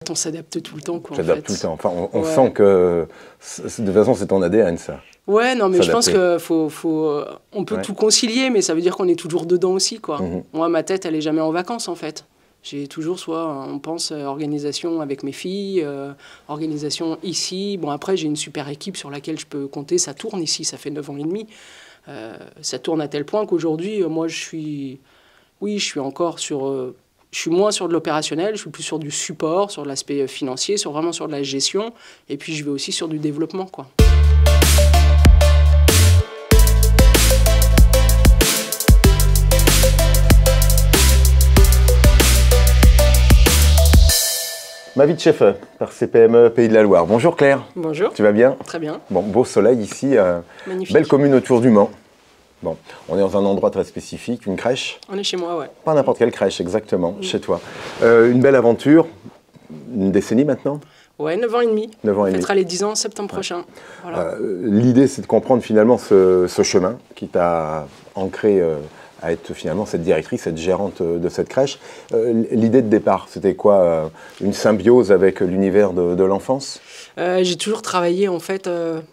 On s'adapte tout le temps, quoi. J'adapte tout le temps. Enfin, on sent que, de toute façon, c'est ton ADN, ça. Ouais, non, mais je pense qu'on peut tout concilier, mais ça veut dire qu'on est toujours dedans aussi, quoi. Moi, ma tête, elle est jamais en vacances, en fait. J'ai toujours, on pense organisation avec mes filles, organisation ici. Bon, après, j'ai une super équipe sur laquelle je peux compter. Ça tourne ici, ça fait 9 ans et demi. Ça tourne à tel point qu'aujourd'hui, moi, je suis encore sur... je suis moins sur de l'opérationnel, je suis plus sur du support, sur de l'aspect financier, vraiment sur de la gestion. Et puis, je vais aussi sur du développement, quoi. Ma vie de chef par CPME Pays de la Loire. Bonjour Claire. Bonjour. Tu vas bien? Très bien. Bon, beau soleil ici. Magnifique. Belle commune autour du Mans. Bon, on est dans un endroit très spécifique, une crèche. On est chez moi, ouais. Pas n'importe quelle crèche, exactement, chez toi. Une belle aventure, une décennie maintenant? Ouais, 9 ans et demi. 9 ans et demi. On fêtera les 10 ans en septembre prochain. Voilà. L'idée, c'est de comprendre finalement ce chemin qui t'a ancré à être finalement cette directrice, cette gérante de cette crèche. L'idée de départ, c'était quoi? Une symbiose avec l'univers de l'enfance? J'ai toujours travaillé en fait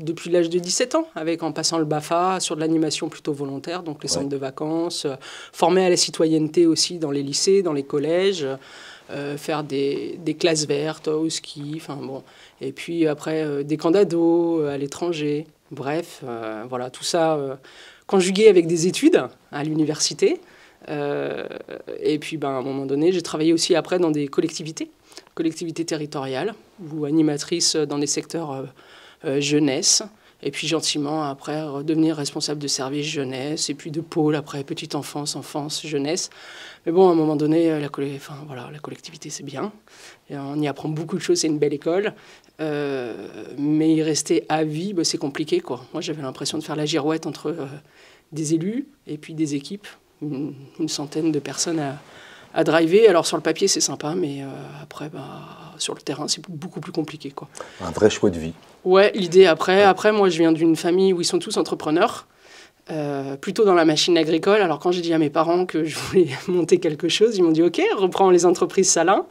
depuis l'âge de 17 ans, en passant le BAFA sur de l'animation plutôt volontaire, donc les centres de vacances, formé à la citoyenneté aussi dans les lycées, dans les collèges, faire des classes vertes au ski, enfin bon. Et puis après des camps d'ados à l'étranger, bref, voilà, tout ça conjugué avec des études à l'université. Et puis à un moment donné, j'ai travaillé aussi après dans des collectivités territoriales ou animatrices dans des secteurs jeunesse. Et puis gentiment, après, redevenir responsable de service jeunesse, et puis de pôle, après, petite enfance, jeunesse. Mais bon, à un moment donné, la collectivité, c'est bien. Et on y apprend beaucoup de choses, c'est une belle école. Mais y rester à vie, c'est compliqué, quoi. Moi, j'avais l'impression de faire la girouette entre des élus et puis des équipes. Une centaine de personnes à driver. Alors sur le papier c'est sympa, mais après sur le terrain c'est beaucoup plus compliqué, quoi. Un vrai choix de vie. Ouais, l'idée après moi je viens d'une famille où ils sont tous entrepreneurs, plutôt dans la machine agricole. Alors quand j'ai dit à mes parents que je voulais monter quelque chose, ils m'ont dit ok, reprends les entreprises Salin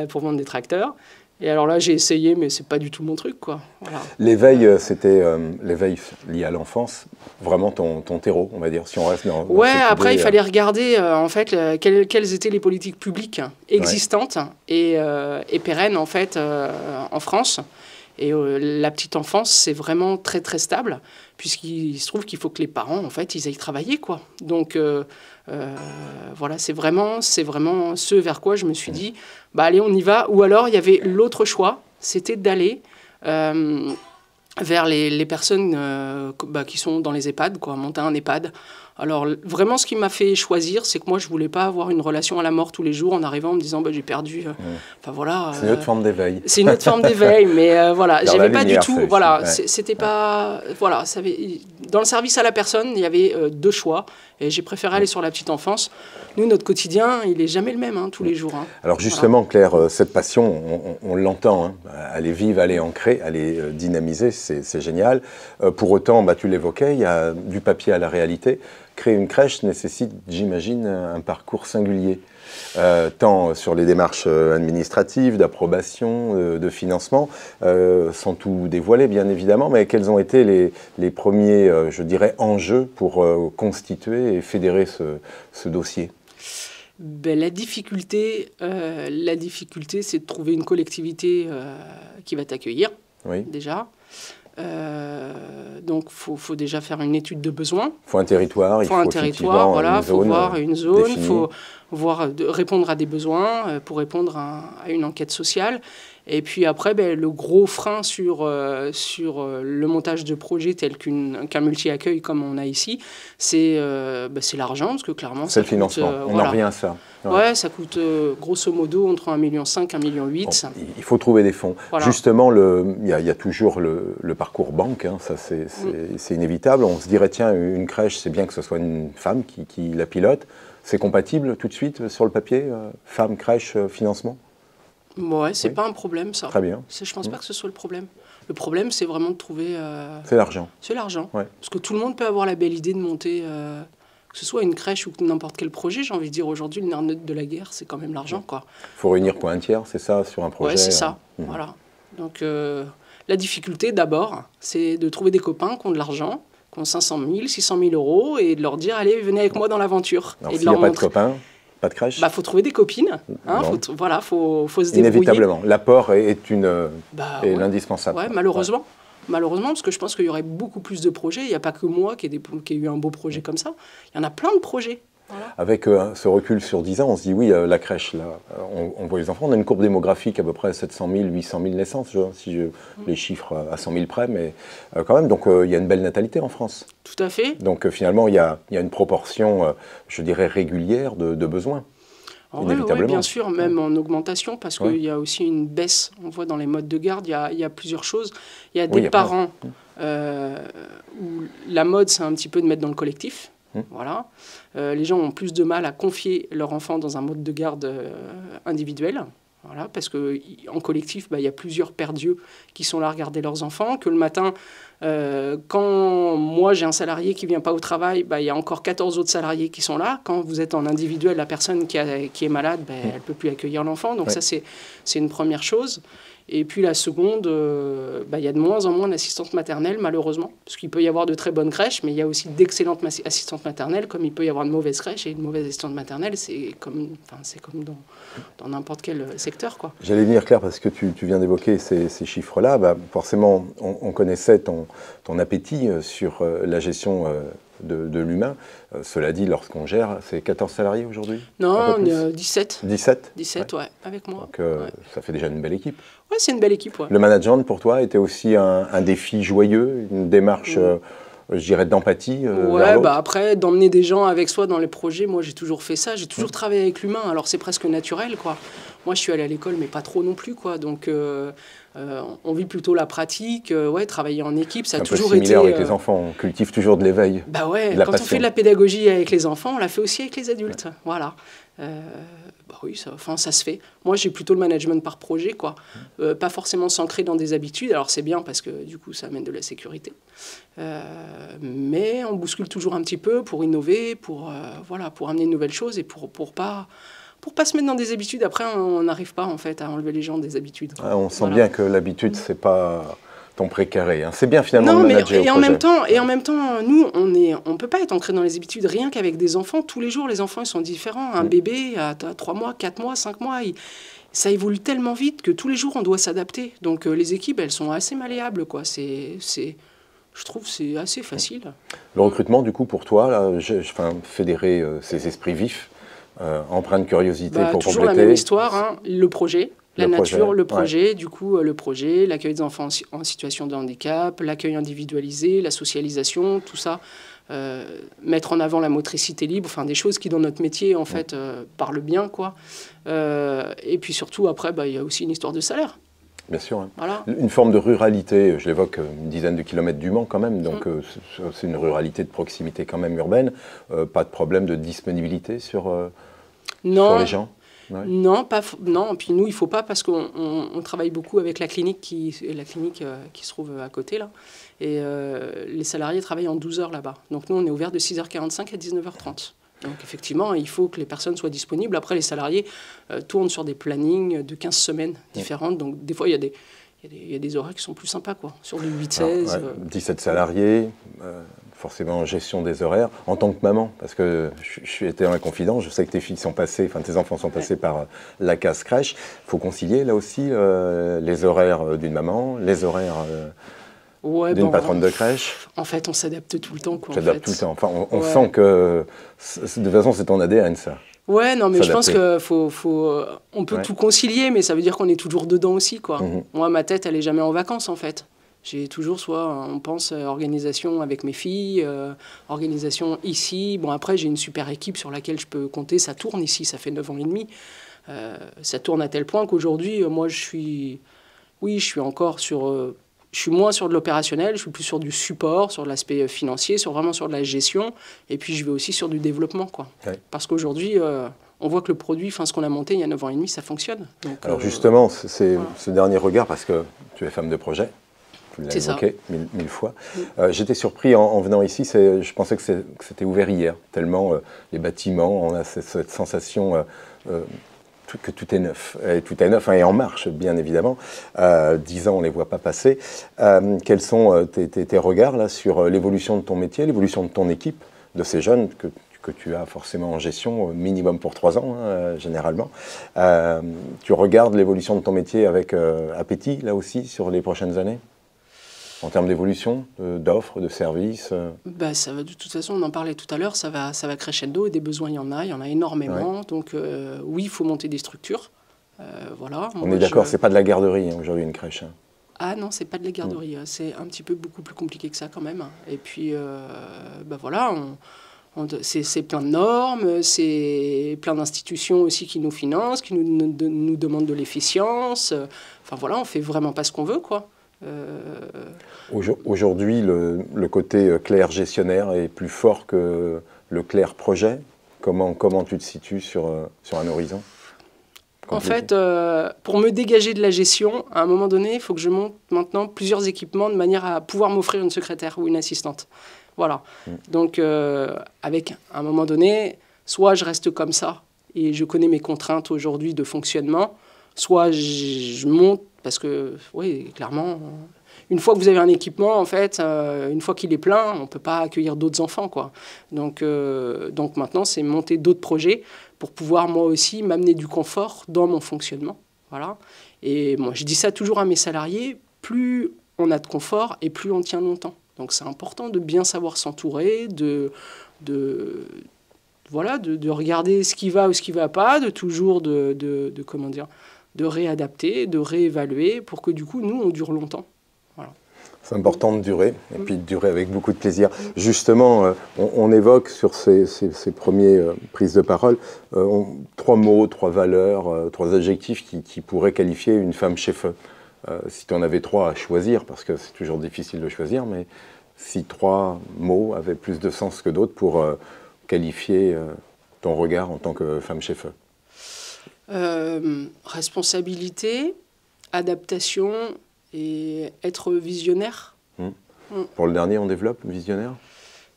pour vendre des tracteurs. Et alors là, j'ai essayé, mais c'est pas du tout mon truc, quoi. Voilà. L'éveil, c'était l'éveil lié à l'enfance, vraiment ton terreau, on va dire, si on reste dans ouais, cette après, idée, il fallait regarder, en fait, quelles étaient les politiques publiques existantes et pérennes, en fait, en France. Et la petite enfance, c'est vraiment très, très stable, puisqu'il se trouve qu'il faut que les parents, en fait, ils aillent travailler, quoi. Donc, voilà, c'est vraiment ce vers quoi je me suis dit, allez, on y va. Ou alors, il y avait l'autre choix, c'était d'aller vers les personnes qui sont dans les EHPAD, quoi, monter un EHPAD. Alors, vraiment, ce qui m'a fait choisir, c'est que moi, je ne voulais pas avoir une relation à la mort tous les jours en arrivant en me disant j'ai perdu. Enfin, voilà. C'est une autre forme d'éveil. C'est une autre forme d'éveil, mais voilà, j'avais pas du tout. Voilà, ouais. C'était pas. Voilà, dans le service à la personne, il y avait deux choix. Et j'ai préféré aller sur la petite enfance. Nous, notre quotidien, il n'est jamais le même, tous les jours. Alors justement, voilà. Claire, cette passion, on l'entend. Hein. Elle est vive, elle est ancrée, elle est dynamisée, c'est génial. Pour autant, tu l'évoquais, il y a du papier à la réalité. Créer une crèche nécessite, j'imagine, un parcours singulier. Tant sur les démarches administratives, d'approbation, de financement, sans tout dévoiler bien évidemment, mais quels ont été les premiers, je dirais, enjeux pour constituer et fédérer ce dossier? La difficulté, c'est de trouver une collectivité qui va t'accueillir, déjà. Donc, il faut déjà faire une étude de besoin. Il faut un territoire, il faut voilà, faut voir une zone, il faut répondre à des besoins pour répondre à une enquête sociale. Et puis après, le gros frein sur le montage de projets tel qu'un multi-accueil comme on a ici, c'est l'argent, parce que clairement... C'est le financement, on en revient à ça. Ouais, ça coûte grosso modo entre 1,5 million et 1,8 million. Bon, il faut trouver des fonds. Voilà. Justement, il y a toujours le parcours banque, hein, ça c'est inévitable. On se dirait, tiens, une crèche, c'est bien que ce soit une femme qui la pilote. C'est compatible tout de suite sur le papier, femme, crèche, financement? Ouais, c'est pas un problème, ça. Très bien. Je pense pas que ce soit le problème. Le problème, c'est vraiment de trouver... C'est l'argent. C'est l'argent. Ouais. Parce que tout le monde peut avoir la belle idée de monter Que ce soit une crèche ou n'importe quel projet, j'ai envie de dire aujourd'hui, le nerf de la guerre, c'est quand même l'argent, quoi. Il faut réunir quoi, un tiers, c'est ça, sur un projet? Ouais, c'est ça, voilà. Donc la difficulté d'abord, c'est de trouver des copains qui ont de l'argent, qui ont 500 000, 600 000 euros, et de leur dire, allez, venez avec moi dans l'aventure. Alors s'il n'y a pas de copains, pas de crèche? Bah, faut trouver des copines, hein, voilà, faut se débrouiller. Inévitablement, l'apport est ouais. l'indispensable. Ouais, malheureusement. Malheureusement, parce que je pense qu'il y aurait beaucoup plus de projets. Il n'y a pas que moi qui ai eu un beau projet comme ça. Il y en a plein de projets. Voilà. Avec ce recul sur 10 ans, on se dit oui, la crèche, là, on voit les enfants. On a une courbe démographique à peu près 700 000, 800 000 naissances, les chiffres à 100 000 près, mais quand même. Donc il y a une belle natalité en France. Tout à fait. Donc finalement, il y a une proportion, je dirais, régulière de besoins. Oui, bien sûr, même en augmentation, parce qu'il y a aussi une baisse. On voit dans les modes de garde, il y a plusieurs choses. Il y a des parents où la mode, c'est un petit peu de mettre dans le collectif. Voilà. Les gens ont plus de mal à confier leur enfant dans un mode de garde individuel. Voilà, parce qu'en collectif, il y a plusieurs pères d'yeux qui sont là à regarder leurs enfants, que le matin, quand moi j'ai un salarié qui ne vient pas au travail, il y a encore 14 autres salariés qui sont là. Quand vous êtes en individuel, la personne qui est malade, elle ne peut plus accueillir l'enfant. Donc ça, c'est une première chose. Et puis la seconde, il y a de moins en moins d'assistantes maternelles, malheureusement, parce qu'il peut y avoir de très bonnes crèches, mais il y a aussi d'excellentes assistantes maternelles, comme il peut y avoir de mauvaises crèches, et une mauvaise assistante maternelle, c'est comme dans n'importe quel secteur, quoi. J'allais venir, Claire, parce que tu viens d'évoquer ces chiffres-là. Forcément, on connaissait ton appétit sur la gestion de l'humain. Cela dit, lorsqu'on gère, c'est 14 salariés aujourd'hui? Non, 17. 17 17, ouais, avec moi. Donc ça fait déjà une belle équipe. Ouais, c'est une belle équipe, ouais. Le management, pour toi, était aussi un défi joyeux, une démarche, je dirais, d'empathie vers l'autre? Après, d'emmener des gens avec soi dans les projets, moi, j'ai toujours fait ça. J'ai toujours travaillé avec l'humain, alors c'est presque naturel, quoi. Moi, je suis allée à l'école, mais pas trop non plus, quoi. Donc, on vit plutôt la pratique, travailler en équipe, ça a toujours été... similaire avec les enfants, on cultive toujours de l'éveil, bah ouais, de la quand passion. on fait de la pédagogie avec les enfants, on la fait aussi avec les adultes, voilà. Oui, ça se fait. Moi, j'ai plutôt le management par projet, quoi. Pas forcément s'ancrer dans des habitudes. Alors, c'est bien parce que, du coup, ça amène de la sécurité. Mais on bouscule toujours un petit peu pour innover, pour amener de nouvelles choses et pour pas se mettre dans des habitudes. Après, on n'arrive pas, en fait, à enlever les gens des habitudes. On sent bien que l'habitude, c'est pas ton précaré. Hein. C'est bien, finalement, de manager au projet. En même temps, nous, on peut pas être ancré dans les habitudes rien qu'avec des enfants. Tous les jours, les enfants, ils sont différents. Un bébé à 3 mois, 4 mois, 5 mois, ça évolue tellement vite que tous les jours, on doit s'adapter. Donc, les équipes, elles sont assez malléables, quoi. Je trouve que c'est assez facile. Le recrutement, du coup, pour toi, là, fédérer ces esprits vifs, empreinte de curiosité pour toujours compléter. Toujours la même histoire, hein, le projet. La nature, le projet, du coup, le projet, l'accueil des enfants en situation de handicap, l'accueil individualisé, la socialisation, tout ça. Mettre en avant la motricité libre, enfin des choses qui, dans notre métier, en fait, parlent bien, quoi. Et puis surtout, après, il y a aussi une histoire de salaire. Bien sûr. Hein. Voilà. Une forme de ruralité, je l'évoque, une dizaine de kilomètres du Mans quand même, donc c'est une ruralité de proximité quand même urbaine. Pas de problème de disponibilité sur les gens? Ouais. Non, puis nous, il ne faut pas parce qu'on travaille beaucoup avec la clinique qui se trouve à côté, là. Et les salariés travaillent en 12 heures là-bas. Donc nous, on est ouvert de 6h45 à 19h30. Donc effectivement, il faut que les personnes soient disponibles. Après, les salariés tournent sur des plannings de 15 semaines différentes. Donc des fois, il y a des horaires qui sont plus sympas, quoi, sur du 8-16. 17 salariés, forcément gestion des horaires. En tant que maman, parce que je suis été dans la confidence, je sais que tes enfants sont passés par la case crèche. Il faut concilier là aussi les horaires d'une maman, les horaires d'une patronne de crèche. En fait, on s'adapte tout le temps, quoi. On s'adapte tout le temps. Enfin, on sent que, de toute façon, c'est ton ADN, ça. Ouais, non, mais je pense qu'on peut tout concilier, mais ça veut dire qu'on est toujours dedans aussi, quoi. Moi, ma tête, elle est jamais en vacances, en fait. J'ai toujours on pense organisation avec mes filles, organisation ici. Bon, après, j'ai une super équipe sur laquelle je peux compter. Ça tourne ici, ça fait 9 ans et demi. Ça tourne à tel point qu'aujourd'hui, moi, je suis encore sur... je suis moins sur de l'opérationnel, je suis plus sur du support, sur l'aspect financier, vraiment sur de la gestion. Et puis, je vais aussi sur du développement, quoi. Ouais. Parce qu'aujourd'hui... on voit que le produit, ce qu'on a monté il y a 9 ans et demi, ça fonctionne. Donc, alors justement, c'est ce dernier regard, parce que tu es femme de projet, tu l'as évoqué mille fois. J'étais surpris en venant ici, je pensais que c'était ouvert hier, tellement les bâtiments, on a cette sensation que tout est neuf. Et tout est neuf et en marche, bien évidemment. 10 ans, on ne les voit pas passer. Quels sont tes regards là, sur l'évolution de ton métier, l'évolution de ton équipe, de ces jeunes que tu as forcément en gestion, minimum pour 3 ans, hein, généralement. Tu regardes l'évolution de ton métier avec appétit, là aussi, sur les prochaines années, en termes d'évolution, d'offres, de services Bah, ça va, de toute façon, on en parlait tout à l'heure, ça va crescendo, et des besoins, il y en a énormément. Ouais. Donc oui, il faut monter des structures. Voilà. On est d'accord, c'est pas de la garderie, hein, aujourd'hui, une crèche. Hein. Ah non, c'est pas de la garderie, c'est un petit peu beaucoup plus compliqué que ça quand même. Et puis, bah voilà, c'est plein de normes, c'est plein d'institutions aussi qui nous financent, qui nous demandent de l'efficience. Enfin voilà, on fait vraiment pas ce qu'on veut, quoi. Aujourd'hui, le côté clerc gestionnaire est plus fort que le clerc projet. Comment tu te situes sur un horizon? En fait, pour me dégager de la gestion, à un moment donné, il faut que je monte maintenant plusieurs équipements de manière à pouvoir m'offrir une secrétaire ou une assistante. Voilà. Donc, avec, à un moment donné, soit je reste comme ça et je connais mes contraintes aujourd'hui de fonctionnement, soit je monte parce que, oui, clairement, une fois que vous avez un équipement, en fait, une fois qu'il est plein, on ne peut pas accueillir d'autres enfants, quoi. Donc maintenant, c'est monter d'autres projets pour pouvoir, moi aussi, m'amener du confort dans mon fonctionnement. Voilà. Et moi, je dis ça toujours à mes salariés, plus on a de confort et plus on tient longtemps. Donc c'est important de bien savoir s'entourer, de regarder ce qui va ou ce qui ne va pas, de toujours comment dire, de réadapter, de réévaluer pour que du coup, nous, on dure longtemps. Voilà. C'est important de durer, et puis de durer avec beaucoup de plaisir. Justement, on évoque sur ces premières prises de parole 3 mots, 3 valeurs, 3 adjectifs qui pourraient qualifier une femme chez Feu. Si tu en avais 3 à choisir, parce que c'est toujours difficile de choisir, mais si 3 mots avaient plus de sens que d'autres pour qualifier ton regard en tant que femme chez Feu. Responsabilité, adaptation et être visionnaire. Pour le dernier, on développe visionnaire?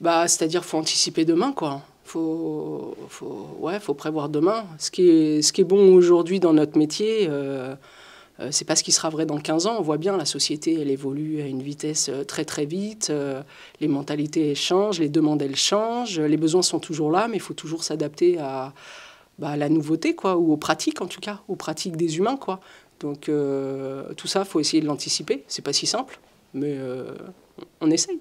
Bah, c'est-à-dire qu'il faut anticiper demain, quoi. Faut prévoir demain. Ce qui est bon aujourd'hui dans notre métier, c'est pas ce qui sera vrai dans 15 ans. On voit bien, la société, elle évolue à une vitesse très très vite. Les mentalités, elles changent, les demandes, elles changent. Les besoins sont toujours là, mais il faut toujours s'adapter à la nouveauté, quoi, ou aux pratiques, en tout cas, aux pratiques des humains, quoi. Donc tout ça, il faut essayer de l'anticiper. C'est pas si simple, mais on essaye.